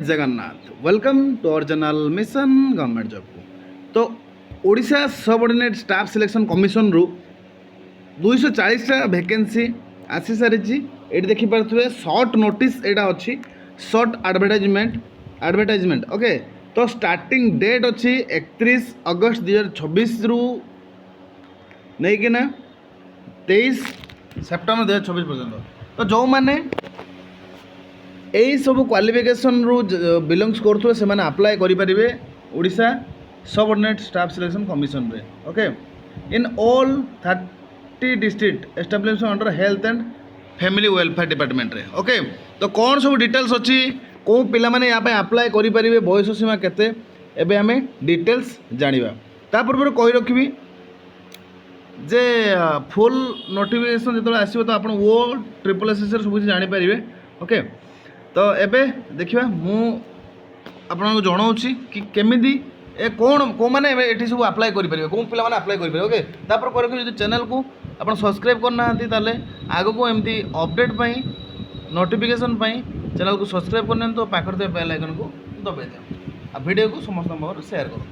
Jagannath welcome to our channel mission government job को। तो Odisha subordinate staff selection commission रु 240 टा वैकेंसी आसी सारी। ये देखिपे सर्ट नोटिस यहाँ अच्छी सर्ट एडवर्टाइजमेंट ओके। तो स्टार्टिंग डेट अच्छी 31 अगस्त 2026 रु नहीं कि 23 सेप्टेम्बर 2026 पर्यंत। तो जो मैंने यही सब क्वालिफिकेशन रु बिलोंग्स करुवे से अप्लाई करेंगे Odisha subordinate staff selection commission रे okay. In all 30 district establishment under health and family welfare department रे ओके। तो कौन सब डिटेल्स अच्छी कौ पिला माने यहाँ पे अप्लाई करेंगे बयस सीमा केते एबे हमें डिटेल्स जानिबा। ता पूर्व कहि रखिबी जे फुल नोटिफिकेशन जो आसो तो आप SSS सब कुछ जानीपारे ओके। तो एबे देखिए मु आपको जनाऊँ कि केमिदी ए कौन कौ मैंने ये सब अप्लाई करेंगे कौन पिला माने अप्लाई करेंगे ओके। तापर कह रखिए जो चैनल को आप सब्सक्राइब करना ताले आग को एमती अपडेट नोटिफिकेशन चैनल को सब्सक्राइब करना तो पाखर बेल आइकन को दबाई दिया वीडियो को समस्त शेयर करो।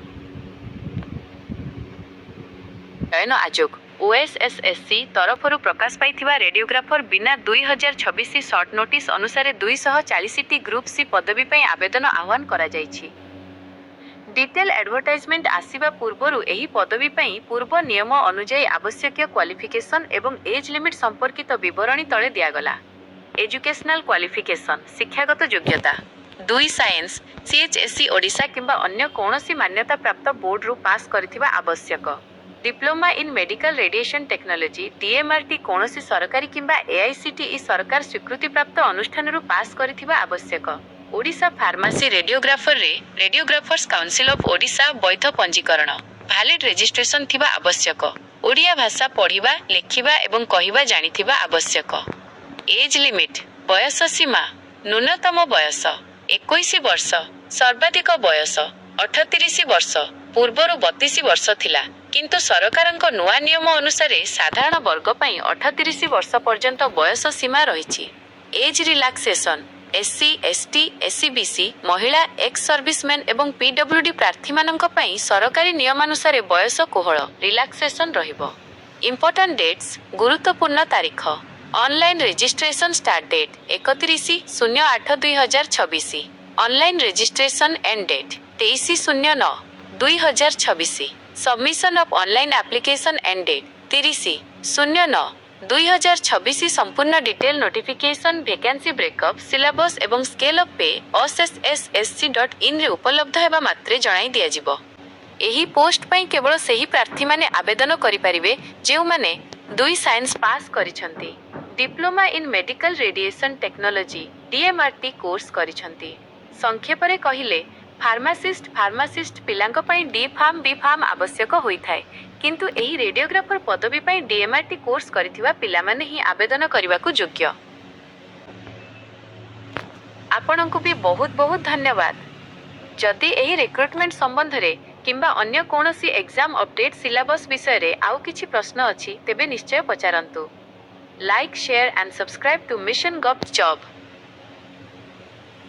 चयन आयोग OSSSC तरफ प्रकाश पाई रेडियोग्राफर बिना 2026 सर्ट नोटिस अनुसार 240 ग्रुप सी पदवी पर आवेदन आह्वान करा जायछि। डिटेल एडवर्टाइजमेंट आसिबा पूर्वरु एही पदवी पर पूर्व नियम अनुଯାयी आवश्यक क्वालिफिकेशन एवं एज लिमिट संपर्कित विवरणी तले दियागला। एजुकेशनल क्वालिफिकेशन शिक्षागत योग्यता 2 साइंस CHSC ओडिशा किंबा अन्य कौनसी मान्यता प्राप्त बोर्ड रु पास करिथिबा आवश्यक। Diploma in medical radiation technology DMRT कौनसी सरकारी किंबा AICTE सरकार स्वीकृति प्राप्त अनुष्ठान रु पास करिथिबा आवश्यक। ओडिशा फार्मेसी रेडियोग्राफर रे रेडियोग्राफर्स काउंसिल ऑफ ओडिशा वैध पंजीकरण वैलिड रजिस्ट्रेशन थिबा आवश्यक। ओडिया भाषा पढ़िबा लेखिबा एवं कहिबा जानिथिबा आवश्यक। एज लिमिट बयस सीमा न्यूनतम बयस 21 वर्ष सर्वाधिक बयस 38 वर्ष पूर्वरु 32 वर्ष थिला किंतु सरकारक नुआ नियम अनुसार साधारण वर्ग पई 38 वर्ष पर्यंत बयस सीमा रही। Age relaxation SC ST SCBC महिला एक्स सर्विसमैन एवं PWD प्रार्थी मानक पई सरकारी नियमानुसार बयस कोहल रिलैक्सेशन रहिबो। इंपोर्टेंट डेट्स गुरुत्वपूर्ण तारीख online registration start date 31/08/2026 online registration end date 23/09/2026 submission of online application end date 30/09/2026 संपूर्ण detail notification vacancy breakup syllabus एवं स्केल ऑफ पे OSSSC.in रे उपलब्ध हेबा मात्रे जणाई दिया जिवो। एही पोस्ट पई केवल सही प्रार्थी माने आवेदन करि परिबे जेउ माने 2 साइंस पास करिसंती diploma in medical radiation technology DMRT course करिसंती। संक्षेप रे कहिले फार्मासिस्ट पिलांक पई D फार्म B फार्म आवश्यक होई थाए किंतु एही रेडियोग्राफर पदवी पई DMRT कोर्स करिथिबा पिला माने ही आवेदन करिवाकू योग्य। आपनकु भी बहुत बहुत धन्यवाद। जदि एही रिक्रुटमेंट संबंध रे किंबा अन्य कोनोसी एग्जाम अपडेट सिलेबस विषय रे आउ किछि प्रश्न अछि तेबे निश्चय पचारंतु। Like share and subscribe to mission gov job.